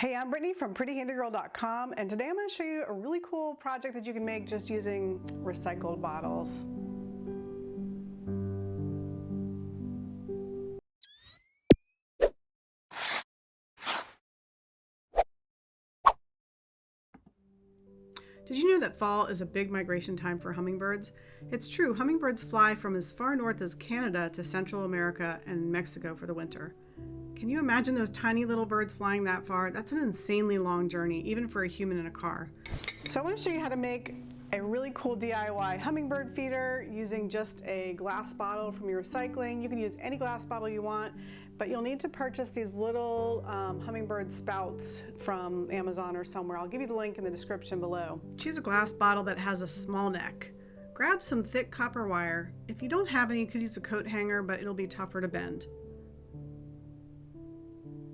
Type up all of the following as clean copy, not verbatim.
Hey, I'm Brittany from prettyhandygirl.com, and today I'm going to show you a really cool project that you can make just using recycled bottles. Did you know that fall is a big migration time for hummingbirds? It's true, hummingbirds fly from as far north as Canada to Central America and Mexico for the winter. Can you imagine those tiny little birds flying that far? That's an insanely long journey, even for a human in a car. So I want to show you how to make a really cool DIY hummingbird feeder using just a glass bottle from your recycling. You can use any glass bottle you want, but you'll need to purchase these little hummingbird spouts from Amazon or somewhere. I'll give you the link in the description below. Choose a glass bottle that has a small neck. Grab some thick copper wire. If you don't have any, you could use a coat hanger, but it'll be tougher to bend.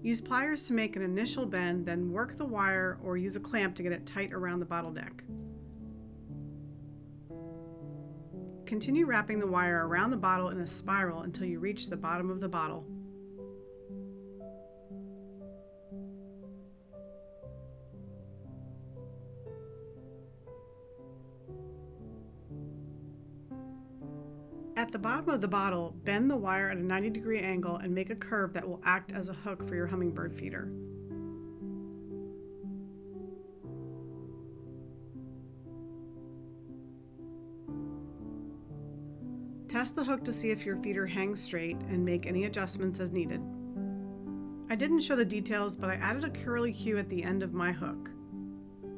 Use pliers to make an initial bend, then work the wire or use a clamp to get it tight around the bottle neck. Continue wrapping the wire around the bottle in a spiral until you reach the bottom of the bottle. At the bottom of the bottle, bend the wire at a 90-degree angle and make a curve that will act as a hook for your hummingbird feeder. Test the hook to see if your feeder hangs straight and make any adjustments as needed. I didn't show the details, but I added a curly cue at the end of my hook.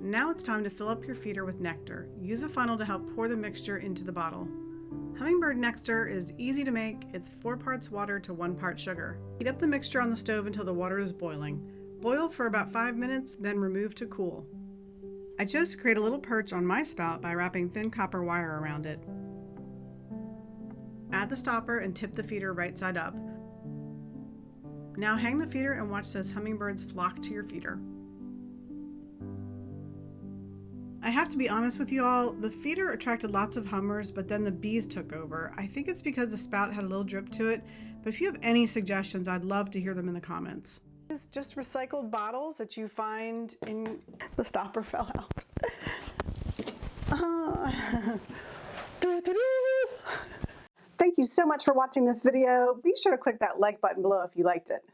Now it's time to fill up your feeder with nectar. Use a funnel to help pour the mixture into the bottle. Hummingbird nectar is easy to make. It's 4 parts water to 1 part sugar. Heat up the mixture on the stove until the water is boiling. Boil for about 5 minutes, then remove to cool. I chose to create a little perch on my spout by wrapping thin copper wire around it. Add the stopper and tip the feeder right side up. Now hang the feeder and watch those hummingbirds flock to your feeder. I have to be honest with you all, the feeder attracted lots of hummers, but then the bees took over. I think it's because the spout had a little drip to it, but if you have any suggestions, I'd love to hear them in the comments. It's just recycled bottles that you find in... The stopper fell out. Thank you so much for watching this video. Be sure to click that like button below if you liked it.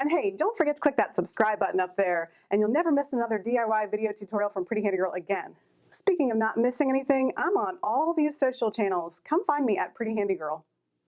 And hey, don't forget to click that subscribe button up there, and you'll never miss another DIY video tutorial from Pretty Handy Girl again. Speaking of not missing anything, I'm on all these social channels. Come find me at Pretty Handy Girl.